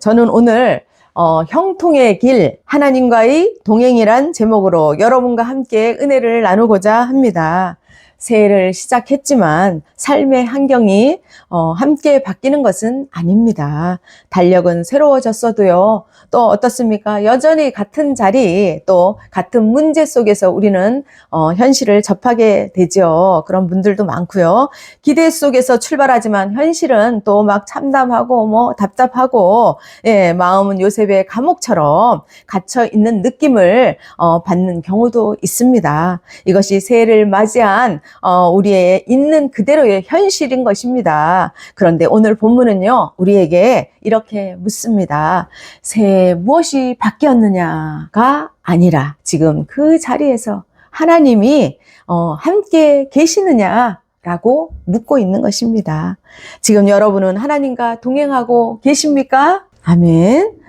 저는 오늘 형통의 길, 하나님과의 동행이란 제목으로 여러분과 함께 은혜를 나누고자 합니다. 새해를 시작했지만 삶의 환경이 함께 바뀌는 것은 아닙니다. 달력은 새로워졌어도요. 또 어떻습니까? 여전히 같은 자리, 또 같은 문제 속에서 우리는 현실을 접하게 되죠. 그런 분들도 많고요. 기대 속에서 출발하지만 현실은 또 막 참담하고 답답하고, 마음은 요셉의 감옥처럼 갇혀 있는 느낌을 받는 경우도 있습니다. 이것이 새해를 맞이한 우리의 있는 그대로의 현실인 것입니다. 그런데 오늘 본문은요, 우리에게 이렇게 묻습니다. 새해 무엇이 바뀌었느냐가 아니라 지금 그 자리에서 하나님이 함께 계시느냐라고 묻고 있는 것입니다. 지금 여러분은 하나님과 동행하고 계십니까? 아멘.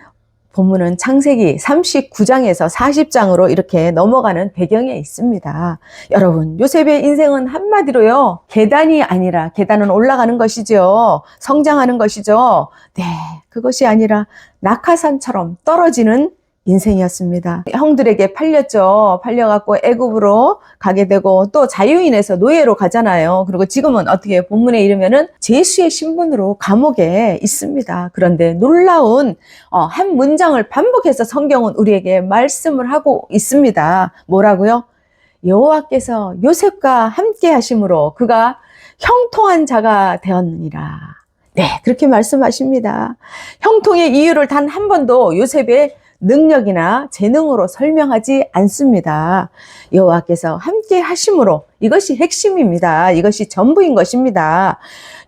본문은 창세기 39장에서 40장으로 이렇게 넘어가는 배경에 있습니다. 여러분, 요셉의 인생은 한마디로요, 계단이 아니라, 계단은 올라가는 것이죠. 성장하는 것이죠. 네, 그것이 아니라 낙하산처럼 떨어지는 인생이었습니다. 형들에게 팔렸죠. 팔려갖고 애굽으로 가게 되고 또 자유인에서 노예로 가잖아요. 그리고 지금은 어떻게 본문에 이르면은 제수의 신분으로 감옥에 있습니다. 그런데 놀라운 한 문장을 반복해서 성경은 우리에게 말씀을 하고 있습니다. 뭐라고요? 여호와께서 요셉과 함께 하심으로 그가 형통한 자가 되었느니라. 네, 그렇게 말씀하십니다. 형통의 이유를 단 한 번도 요셉의 능력이나 재능으로 설명하지 않습니다. 여호와께서 함께 하심으로, 이것이 핵심입니다. 이것이 전부인 것입니다.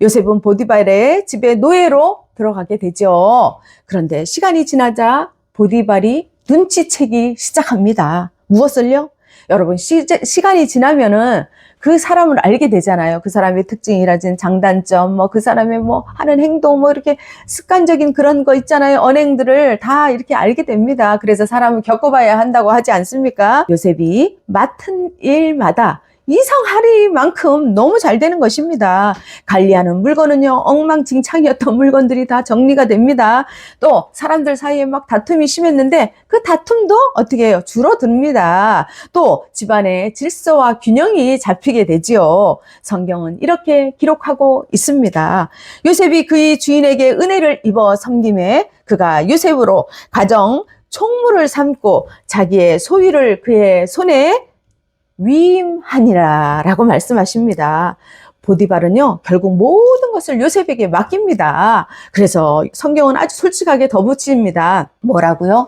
요셉은 보디발의 집에 노예로 들어가게 되죠. 그런데 시간이 지나자 보디발이 눈치채기 시작합니다. 무엇을요? 여러분, 시간이 지나면은 그 사람을 알게 되잖아요. 그 사람의 특징이라든 장단점, 그 사람의 하는 행동, 이렇게 습관적인 그런 거 있잖아요. 언행들을 다 이렇게 알게 됩니다. 그래서 사람을 겪어봐야 한다고 하지 않습니까? 요셉이 맡은 일마다 이상하리만큼 너무 잘 되는 것입니다. 관리하는 물건은요, 엉망진창이었던 물건들이 다 정리가 됩니다. 또 사람들 사이에 막 다툼이 심했는데 그 다툼도 어떻게 해요? 줄어듭니다. 또 집안의 질서와 균형이 잡히게 되지요. 성경은 이렇게 기록하고 있습니다. 요셉이 그의 주인에게 은혜를 입어 섬김에 그가 요셉으로 가정 총무를 삼고 자기의 소유를 그의 손에 위임하니라 라고 말씀하십니다. 보디발은요, 결국 모든 것을 요셉에게 맡깁니다. 그래서 성경은 아주 솔직하게 덧붙입니다. 뭐라고요?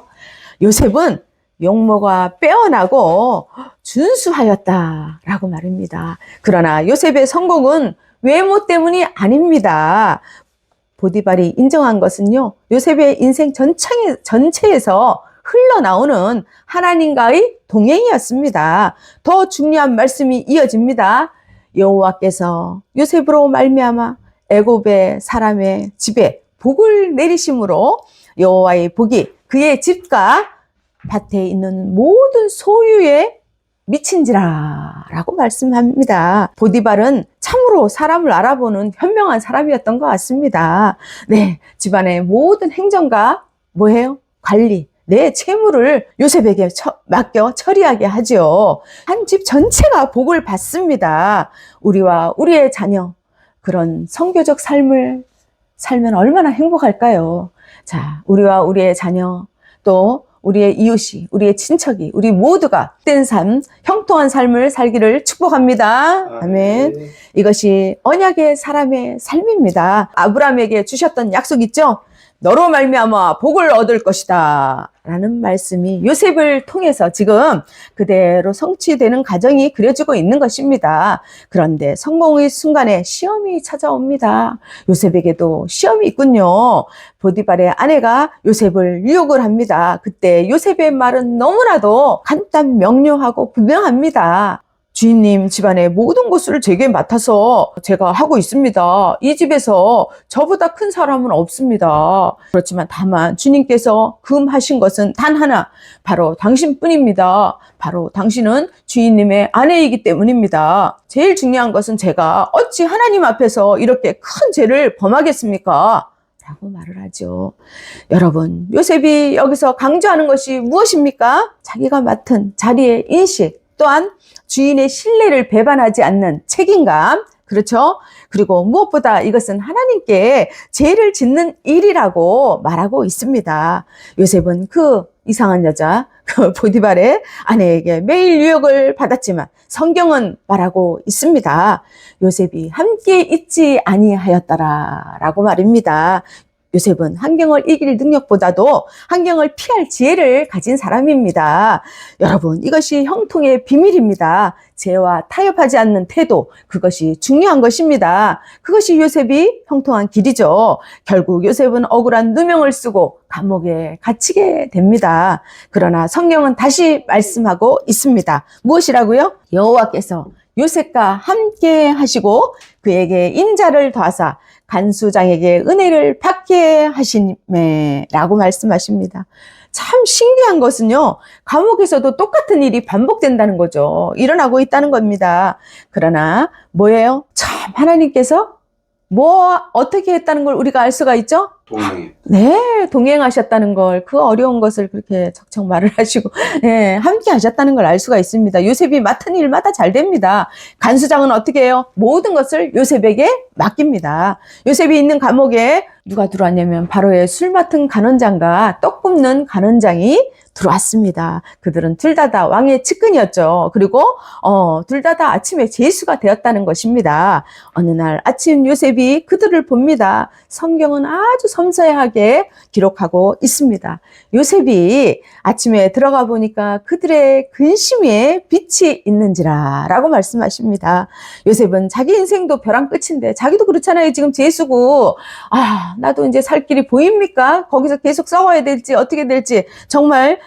요셉은 용모가 빼어나고 준수하였다 라고 말합니다. 그러나 요셉의 성공은 외모 때문이 아닙니다. 보디발이 인정한 것은요, 요셉의 인생 전체에서 흘러나오는 하나님과의 동행이었습니다. 더 중요한 말씀이 이어집니다. 여호와께서 요셉으로 말미암아 애굽의 사람의 집에 복을 내리심으로 여호와의 복이 그의 집과 밭에 있는 모든 소유에 미친지라 라고 말씀합니다. 보디발은 참으로 사람을 알아보는 현명한 사람이었던 것 같습니다. 네, 집안의 모든 행정과 뭐예요? 관리. 내 채무를 요셉에게 맡겨 처리하게 하죠. 한 집 전체가 복을 받습니다. 우리와 우리의 자녀, 그런 성교적 삶을 살면 얼마나 행복할까요? 자, 우리와 우리의 자녀, 또 우리의 이웃이, 우리의 친척이, 우리 모두가 된 삶, 형통한 삶을 살기를 축복합니다. 아멘. 이것이 언약의 사람의 삶입니다. 아브라함에게 주셨던 약속 있죠? 너로 말미암아 복을 얻을 것이다 라는 말씀이 요셉을 통해서 지금 그대로 성취되는 과정이 그려지고 있는 것입니다. 그런데 성공의 순간에 시험이 찾아옵니다. 요셉에게도 시험이 있군요. 보디발의 아내가 요셉을 유혹을 합니다. 그때 요셉의 말은 너무나도 간단 명료하고 분명합니다. 주인님, 집안의 모든 것을 제게 맡아서 제가 하고 있습니다. 이 집에서 저보다 큰 사람은 없습니다. 그렇지만 다만 주님께서 금하신 것은 단 하나, 바로 당신뿐입니다. 바로 당신은 주인님의 아내이기 때문입니다. 제일 중요한 것은 제가 어찌 하나님 앞에서 이렇게 큰 죄를 범하겠습니까? 라고 말을 하죠. 여러분, 요셉이 여기서 강조하는 것이 무엇입니까? 자기가 맡은 자리의 인식, 또한 주인의 신뢰를 배반하지 않는 책임감, 그렇죠? 그리고 무엇보다 이것은 하나님께 죄를 짓는 일이라고 말하고 있습니다. 요셉은 그 이상한 여자, 그 보디발의 아내에게 매일 유혹을 받았지만 성경은 말하고 있습니다. 요셉이 함께 있지 아니하였더라라고 말입니다. 요셉은 환경을 이길 능력보다도 환경을 피할 지혜를 가진 사람입니다. 여러분, 이것이 형통의 비밀입니다. 죄와 타협하지 않는 태도, 그것이 중요한 것입니다. 그것이 요셉이 형통한 길이죠. 결국 요셉은 억울한 누명을 쓰고 감옥에 갇히게 됩니다. 그러나 성경은 다시 말씀하고 있습니다. 무엇이라고요? 여호와께서 요셉과 함께 하시고 그에게 인자를 더하사 간수장에게 은혜를 받게 하시매 라고 말씀하십니다. 참 신기한 것은요, 감옥에서도 똑같은 일이 반복된다는 거죠. 일어나고 있다는 겁니다. 그러나 뭐예요? 참 하나님께서 어떻게 했다는 걸 우리가 알 수가 있죠? 동행해. 네, 동행하셨다는 걸, 그 어려운 것을 그렇게 척척 말을 하시고, 네, 함께 하셨다는 걸 알 수가 있습니다. 요셉이 맡은 일마다 잘 됩니다. 간수장은 어떻게 해요? 모든 것을 요셉에게 맡깁니다. 요셉이 있는 감옥에 누가 들어왔냐면 바로의 술 맡은 간원장과 떡 굽는 간원장이 들어왔습니다. 그들은 둘 다 왕의 측근이었죠. 그리고 둘 다 아침에 제수가 되었다는 것입니다. 어느 날 아침 요셉이 그들을 봅니다. 성경은 아주 섬세하게 기록하고 있습니다. 요셉이 아침에 들어가 보니까 그들의 근심에 빛이 있는지라 라고 말씀하십니다. 요셉은 자기 인생도 벼랑 끝인데 자기도 그렇잖아요. 지금 제수고 나도 이제 살 길이 보입니까? 거기서 계속 싸워야 될지 어떻게 될지 정말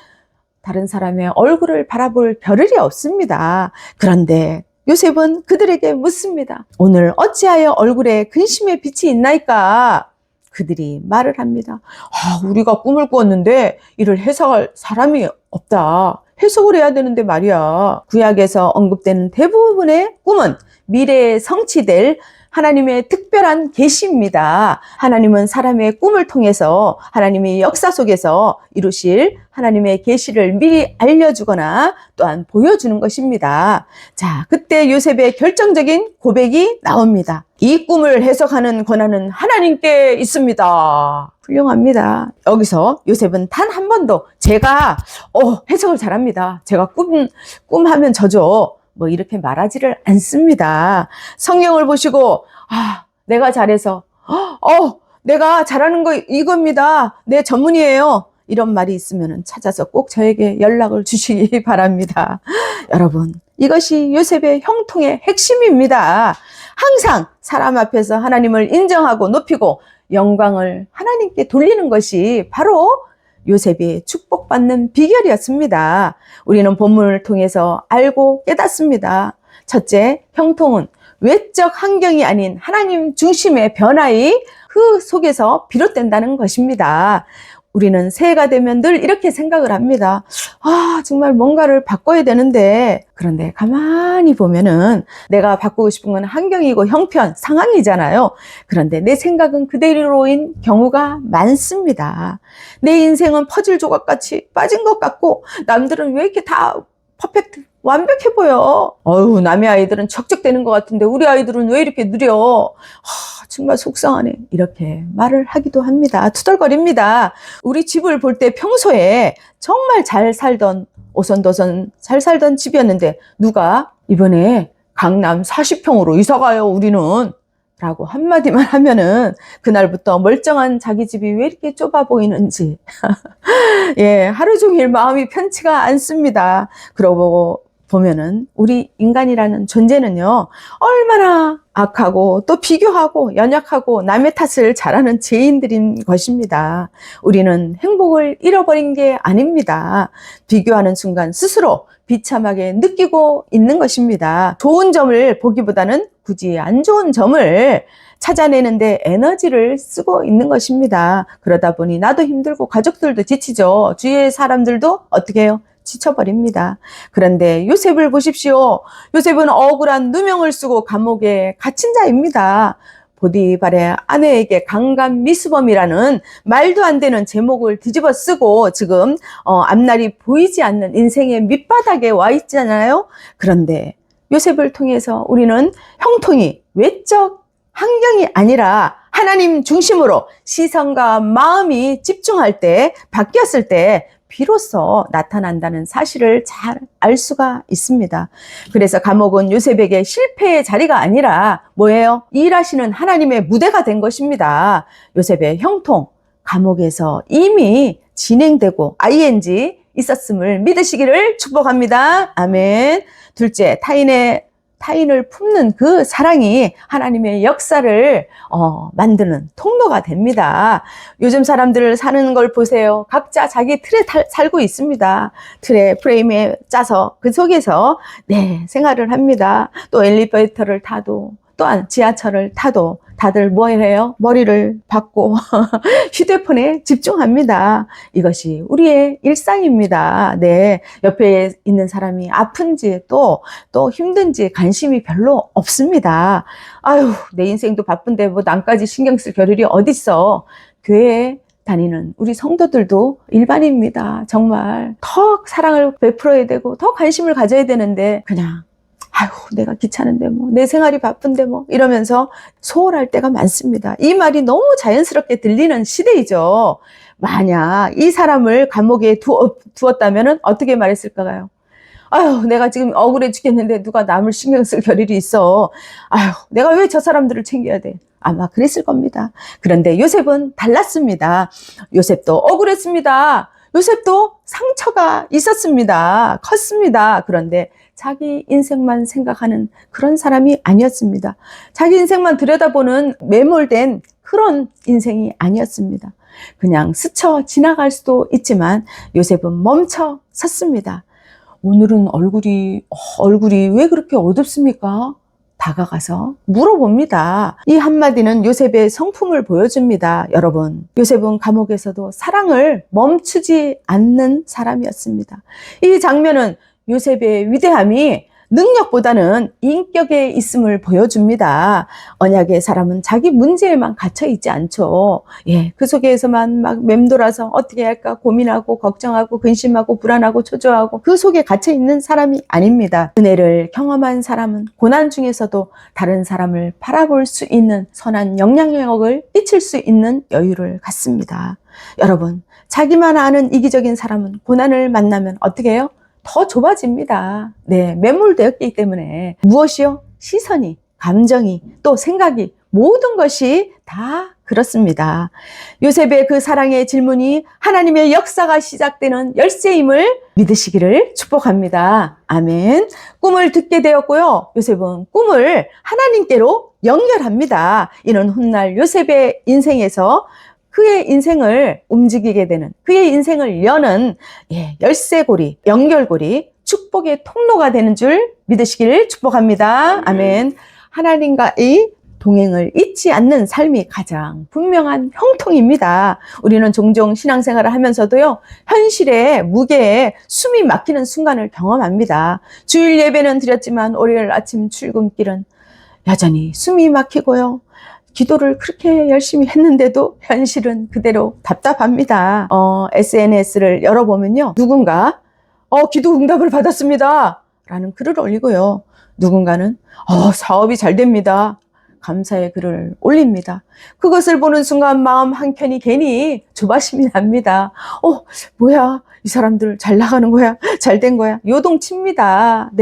다른 사람의 얼굴을 바라볼 겨를이 없습니다. 그런데 요셉은 그들에게 묻습니다. 오늘 어찌하여 얼굴에 근심의 빛이 있나이까? 그들이 말을 합니다. 우리가 꿈을 꾸었는데 이를 해석할 사람이 없다. 해석을 해야 되는데 말이야. 구약에서 언급되는 대부분의 꿈은 미래에 성취될 하나님의 특별한 계시입니다. 하나님은 사람의 꿈을 통해서 하나님의 역사 속에서 이루실 하나님의 계시를 미리 알려주거나 또한 보여주는 것입니다. 자, 그때 요셉의 결정적인 고백이 나옵니다. 이 꿈을 해석하는 권한은 하나님께 있습니다. 훌륭합니다. 여기서 요셉은 단 한 번도 제가 해석을 잘합니다. 제가 꿈하면 저죠. 이렇게 말하지를 않습니다. 성경을 보시고 내가 잘해서 내가 잘하는 거 이겁니다. 내 전문이에요. 이런 말이 있으면 찾아서 꼭 저에게 연락을 주시기 바랍니다. 여러분, 이것이 요셉의 형통의 핵심입니다. 항상 사람 앞에서 하나님을 인정하고 높이고 영광을 하나님께 돌리는 것이 바로 요셉이 축복받는 비결이었습니다. 우리는 본문을 통해서 알고 깨닫습니다. 첫째, 형통은 외적 환경이 아닌 하나님 중심의 변화의 그 속에서 비롯된다는 것입니다. 우리는 새해가 되면 늘 이렇게 생각을 합니다. 정말 뭔가를 바꿔야 되는데, 그런데 가만히 보면은 내가 바꾸고 싶은 건 환경이고 형편, 상황이잖아요. 그런데 내 생각은 그대로인 경우가 많습니다. 내 인생은 퍼즐 조각같이 빠진 것 같고 남들은 왜 이렇게 다 퍼펙트, 완벽해 보여. 남의 아이들은 척척대는 것 같은데 우리 아이들은 왜 이렇게 느려. 정말 속상하네. 이렇게 말을 하기도 합니다. 투덜거립니다. 우리 집을 볼 때 평소에 정말 잘 살던 오선도선 잘 살던 집이었는데 누가 이번에 강남 40평으로 이사가요 우리는 라고 한마디만 하면은 그날부터 멀쩡한 자기 집이 왜 이렇게 좁아 보이는지 하루 종일 마음이 편치가 않습니다. 그러고 보면은 우리 인간이라는 존재는요 얼마나 악하고 또 비교하고 연약하고 남의 탓을 잘하는 죄인들인 것입니다. 우리는 행복을 잃어버린 게 아닙니다. 비교하는 순간 스스로 비참하게 느끼고 있는 것입니다. 좋은 점을 보기보다는 굳이 안 좋은 점을 찾아내는데 에너지를 쓰고 있는 것입니다. 그러다 보니 나도 힘들고 가족들도 지치죠. 주위의 사람들도 어떻게 해요? 지쳐버립니다. 그런데 요셉을 보십시오. 요셉은 억울한 누명을 쓰고 감옥에 갇힌 자입니다. 보디발의 아내에게 강간 미수범이라는 말도 안 되는 제목을 뒤집어 쓰고 지금 앞날이 보이지 않는 인생의 밑바닥에 와 있잖아요. 그런데 요셉을 통해서 우리는 형통이 외적 환경이 아니라 하나님 중심으로 시선과 마음이 집중할 때, 바뀌었을 때 비로소 나타난다는 사실을 잘 알 수가 있습니다. 그래서 감옥은 요셉에게 실패의 자리가 아니라 뭐예요? 일하시는 하나님의 무대가 된 것입니다. 요셉의 형통, 감옥에서 이미 진행되고 ing 있었음을 믿으시기를 축복합니다. 아멘. 둘째, 타인을 품는 그 사랑이 하나님의 역사를 만드는 통로가 됩니다. 요즘 사람들 사는 걸 보세요. 각자 자기 틀에 살고 있습니다. 틀에 프레임에 짜서 그 속에서 생활을 합니다. 또 엘리베이터를 타도 또한 지하철을 타도 다들 뭐 해요? 머리를 박고 휴대폰에 집중합니다. 이것이 우리의 일상입니다. 옆에 있는 사람이 아픈지 또 힘든지 관심이 별로 없습니다. 아유, 내 인생도 바쁜데 뭐 남까지 신경 쓸 겨를이 어딨어. 교회에 다니는 우리 성도들도 일반입니다. 정말 더 사랑을 베풀어야 되고 더 관심을 가져야 되는데 그냥 아유, 내가 귀찮은데 뭐, 내 생활이 바쁜데 뭐, 이러면서 소홀할 때가 많습니다. 이 말이 너무 자연스럽게 들리는 시대이죠. 만약 이 사람을 감옥에 두었다면 어떻게 말했을까요? 아유, 내가 지금 억울해 죽겠는데 누가 남을 신경 쓸 겨를이 있어. 아유, 내가 왜 저 사람들을 챙겨야 돼? 아마 그랬을 겁니다. 그런데 요셉은 달랐습니다. 요셉도 억울했습니다. 요셉도 상처가 있었습니다. 컸습니다. 그런데 자기 인생만 생각하는 그런 사람이 아니었습니다. 자기 인생만 들여다보는 매몰된 그런 인생이 아니었습니다. 그냥 스쳐 지나갈 수도 있지만 요셉은 멈춰 섰습니다. 오늘은 얼굴이 왜 그렇게 어둡습니까? 다가가서 물어봅니다. 이 한마디는 요셉의 성품을 보여줍니다. 여러분, 요셉은 감옥에서도 사랑을 멈추지 않는 사람이었습니다. 이 장면은 요셉의 위대함이 능력보다는 인격에 있음을 보여줍니다. 언약의 사람은 자기 문제에만 갇혀 있지 않죠. 그 속에서만 막 맴돌아서 어떻게 할까 고민하고 걱정하고 근심하고 불안하고 초조하고 그 속에 갇혀 있는 사람이 아닙니다. 은혜를 경험한 사람은 고난 중에서도 다른 사람을 바라볼 수 있는 선한 영향력을 끼칠 수 있는 여유를 갖습니다. 여러분, 자기만 아는 이기적인 사람은 고난을 만나면 어떻게 해요? 더 좁아집니다. 매몰되었기 때문에 무엇이요? 시선이, 감정이, 또 생각이 모든 것이 다 그렇습니다. 요셉의 그 사랑의 질문이 하나님의 역사가 시작되는 열쇠임을 믿으시기를 축복합니다. 아멘. 꿈을 듣게 되었고요. 요셉은 꿈을 하나님께로 연결합니다. 이는 훗날 요셉의 인생에서 그의 인생을 움직이게 되는, 그의 인생을 여는 열쇠고리, 연결고리, 축복의 통로가 되는 줄 믿으시기를 축복합니다. 아멘. 하나님과의 동행을 잊지 않는 삶이 가장 분명한 형통입니다. 우리는 종종 신앙생활을 하면서도요, 현실의 무게에 숨이 막히는 순간을 경험합니다. 주일 예배는 드렸지만 월요일 아침 출근길은 여전히 숨이 막히고요. 기도를 그렇게 열심히 했는데도 현실은 그대로 답답합니다. SNS를 열어보면요. 누군가 기도 응답을 받았습니다 라는 글을 올리고요. 누군가는 사업이 잘 됩니다. 감사의 글을 올립니다. 그것을 보는 순간 마음 한켠이 괜히 조바심이 납니다. 뭐야, 이 사람들 잘 나가는 거야? 잘 된 거야? 요동칩니다.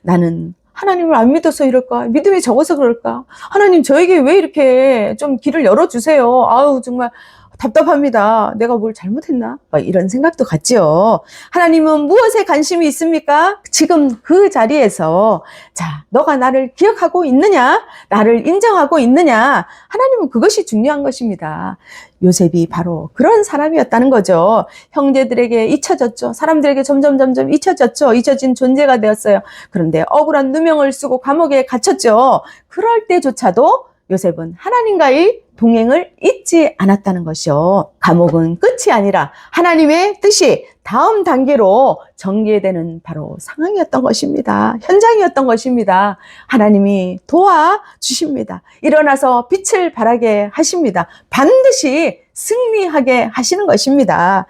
나는 하나님을 안 믿어서 이럴까? 믿음이 적어서 그럴까? 하나님 저에게 왜 이렇게 좀 길을 열어주세요? 아우 정말 답답합니다. 내가 뭘 잘못했나? 이런 생각도 같지요. 하나님은 무엇에 관심이 있습니까? 지금 그 자리에서 자, 너가 나를 기억하고 있느냐? 나를 인정하고 있느냐? 하나님은 그것이 중요한 것입니다. 요셉이 바로 그런 사람이었다는 거죠. 형제들에게 잊혀졌죠. 사람들에게 점점 잊혀졌죠. 잊혀진 존재가 되었어요. 그런데 억울한 누명을 쓰고 감옥에 갇혔죠. 그럴 때조차도 요셉은 하나님과의 동행을 잊지 않았다는 것이요. 감옥은 끝이 아니라 하나님의 뜻이 다음 단계로 전개되는 바로 상황이었던 것입니다. 현장이었던 것입니다. 하나님이 도와주십니다. 일어나서 빛을 발하게 하십니다. 반드시 승리하게 하시는 것입니다.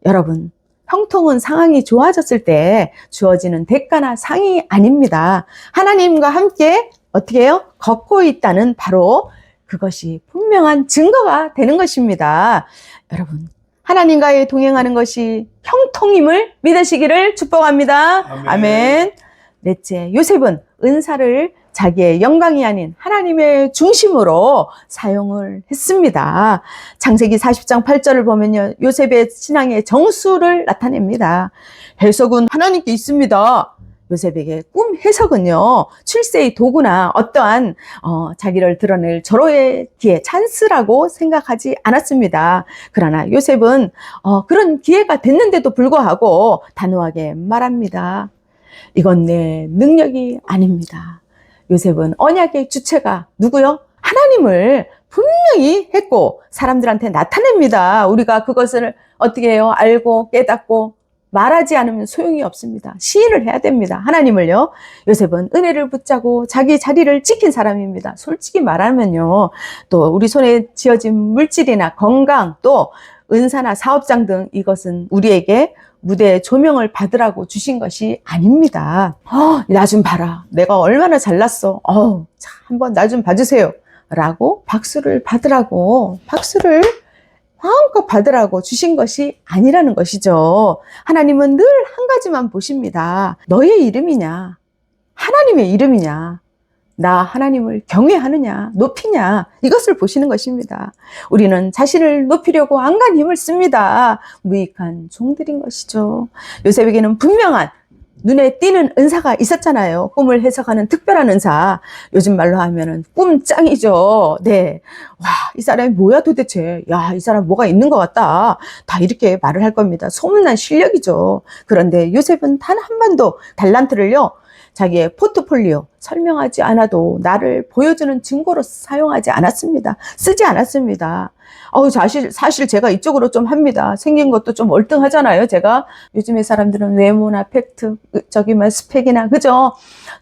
여러분, 형통은 상황이 좋아졌을 때 주어지는 대가나 상이 아닙니다. 하나님과 함께 어떻게 해요? 걷고 있다는 바로 그것이 분명한 증거가 되는 것입니다. 여러분, 하나님과의 동행하는 것이 형통임을 믿으시기를 축복합니다. 아멘. 넷째, 요셉은 은사를 자기의 영광이 아닌 하나님의 중심으로 사용을 했습니다. 창세기 40장 8절을 보면요, 요셉의 신앙의 정수를 나타냅니다. 해석은 하나님께 있습니다. 요셉에게 꿈 해석은요, 출세의 도구나 어떠한 자기를 드러낼 절호의 기회, 찬스라고 생각하지 않았습니다. 그러나 요셉은 그런 기회가 됐는데도 불구하고 단호하게 말합니다. 이건 내 능력이 아닙니다. 요셉은 언약의 주체가 누구요? 하나님을 분명히 했고 사람들한테 나타냅니다. 우리가 그것을 어떻게 해요? 알고 깨닫고 말하지 않으면 소용이 없습니다. 시인을 해야 됩니다. 하나님을요. 요셉은 은혜를 붙잡고 자기 자리를 지킨 사람입니다. 솔직히 말하면요. 또 우리 손에 쥐어진 물질이나 건강, 또 은사나 사업장 등 이것은 우리에게 무대에 조명을 받으라고 주신 것이 아닙니다. 나 좀 봐라. 내가 얼마나 잘났어. 자, 한번 나 좀 봐주세요. 라고 박수를 받으라고, 박수를 마음껏 받으라고 주신 것이 아니라는 것이죠. 하나님은 늘 한 가지만 보십니다. 너의 이름이냐? 하나님의 이름이냐? 나 하나님을 경외하느냐? 높이냐? 이것을 보시는 것입니다. 우리는 자신을 높이려고 안간 힘을 씁니다. 무익한 종들인 것이죠. 요셉에게는 분명한 눈에 띄는 은사가 있었잖아요. 꿈을 해석하는 특별한 은사. 요즘 말로 하면은 꿈짱이죠. 네. 와, 이 사람이 뭐야 도대체. 야, 이 사람 뭐가 있는 것 같다. 다 이렇게 말을 할 겁니다. 소문난 실력이죠. 그런데 요셉은 단 한 번도 달란트를요, 자기의 포트폴리오 설명하지 않아도 나를 보여주는 증거로 사용하지 않았습니다. 쓰지 않았습니다. 사실 제가 이쪽으로 좀 합니다. 생긴 것도 좀 얼등하잖아요. 제가 요즘의 사람들은 외모나 팩트, 스펙이나, 그죠?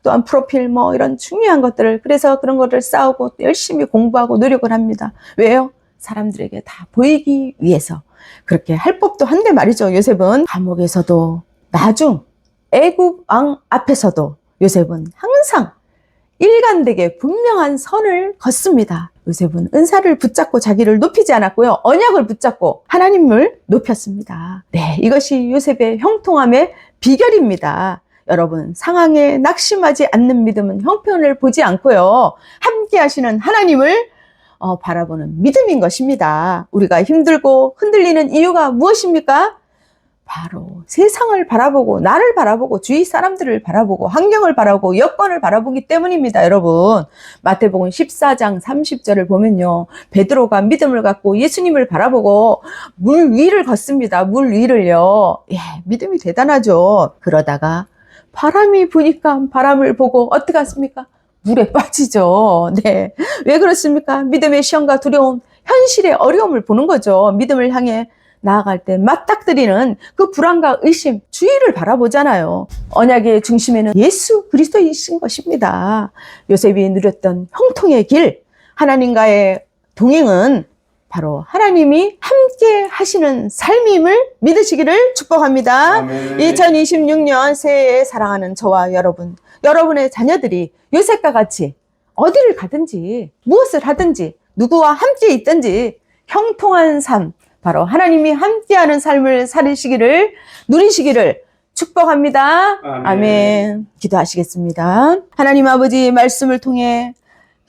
또한 프로필 이런 중요한 것들을, 그래서 그런 것들을 쌓고 열심히 공부하고 노력을 합니다. 왜요? 사람들에게 다 보이기 위해서. 그렇게 할 법도 한데 말이죠. 요셉은 감옥에서도 나중 애굽 왕 앞에서도 요셉은 항상 일관되게 분명한 선을 걷습니다. 요셉은 은사를 붙잡고 자기를 높이지 않았고요. 언약을 붙잡고 하나님을 높였습니다. 네, 이것이 요셉의 형통함의 비결입니다. 여러분, 상황에 낙심하지 않는 믿음은 형편을 보지 않고요, 함께 하시는 하나님을 바라보는 믿음인 것입니다. 우리가 힘들고 흔들리는 이유가 무엇입니까? 바로 세상을 바라보고, 나를 바라보고, 주위 사람들을 바라보고, 환경을 바라보고, 여건을 바라보기 때문입니다. 여러분, 마태복음 14장 30절을 보면요, 베드로가 믿음을 갖고 예수님을 바라보고 물 위를 걷습니다. 물 위를요. 예, 믿음이 대단하죠. 그러다가 바람이 부니까 바람을 보고 어떻게 하십니까? 물에 빠지죠. 네, 왜 그렇습니까? 믿음의 시험과 두려움, 현실의 어려움을 보는 거죠. 믿음을 향해 나아갈 때 맞닥뜨리는 그 불안과 의심, 주의를 바라보잖아요. 언약의 중심에는 예수 그리스도이신 것입니다. 요셉이 누렸던 형통의 길, 하나님과의 동행은 바로 하나님이 함께 하시는 삶임을 믿으시기를 축복합니다. 아멘. 2026년 새해에 사랑하는 저와 여러분의 자녀들이 요셉과 같이 어디를 가든지, 무엇을 하든지, 누구와 함께 있든지 형통한 삶, 바로 하나님이 함께하는 삶을 누리시기를 축복합니다. 아멘. 아멘. 기도하시겠습니다. 하나님 아버지, 말씀을 통해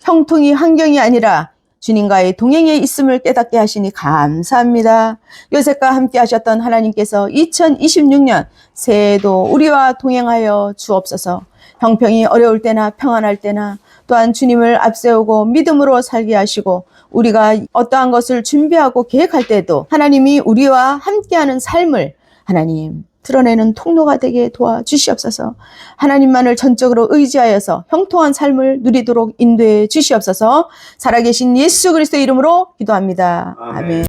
형통이 환경이 아니라 주님과의 동행에 있음을 깨닫게 하시니 감사합니다. 요셉과 함께 하셨던 하나님께서 2026년 새해에도 우리와 동행하여 주옵소서. 형편이 어려울 때나 평안할 때나 또한 주님을 앞세우고 믿음으로 살게 하시고, 우리가 어떠한 것을 준비하고 계획할 때도 하나님이 우리와 함께하는 삶을 하나님 드러내는 통로가 되게 도와주시옵소서. 하나님만을 전적으로 의지하여서 형통한 삶을 누리도록 인도해 주시옵소서. 살아계신 예수 그리스도의 이름으로 기도합니다. 아멘.